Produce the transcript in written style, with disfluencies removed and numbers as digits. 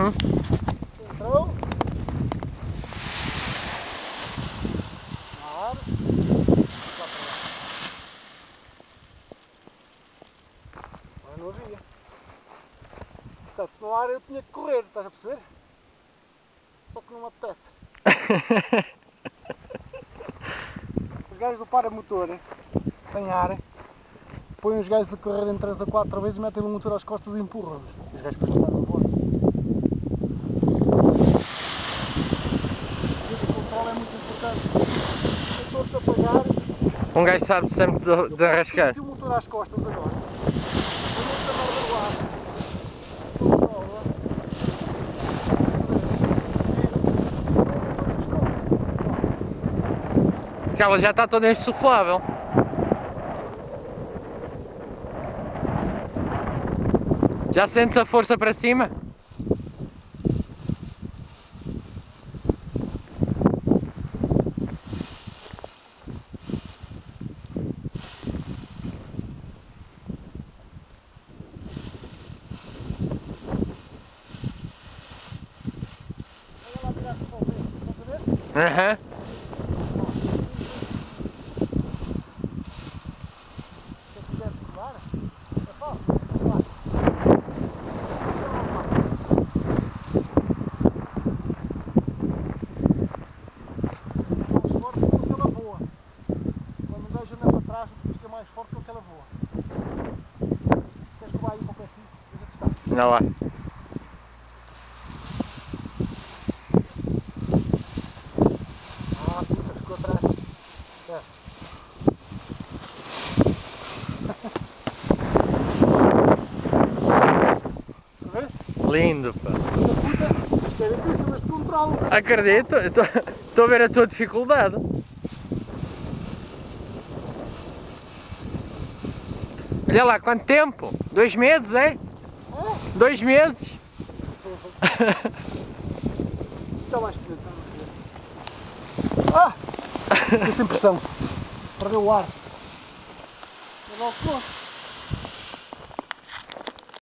Entrou. Claro. Agora não havia. Portanto, se não há ar eu tinha que correr, estás a perceber? Só que não me apetece. Os gajos do paramotor, sem ar, põem os gajos a correr em 3 a 4 vezes, metem o motor às costas e empurram-os. Os gajos depois não sabem voar. O controle é muito importante. Se eu estou a apagar, um gajo sabe sempre desarrascar. eu o motor às costas agora. Eu não sei mais do ar. Que ela já está toda insuflável. Já sentes a força para cima? Aham. Mais forte do que ela voa. Queres que eu vá aí para o pé aqui? Veja que está. Não lá. Ah, puta, ficou atrás. É. Vês? Lindo, pá. Puta, isto é difícil, este controle. Acredito, estou a ver a tua dificuldade. Olha lá, quanto tempo? 2 meses, é? 2 meses? Isso é mais frio, ah! Fiquei sem pressão. Perdeu o ar. Mas não ficou.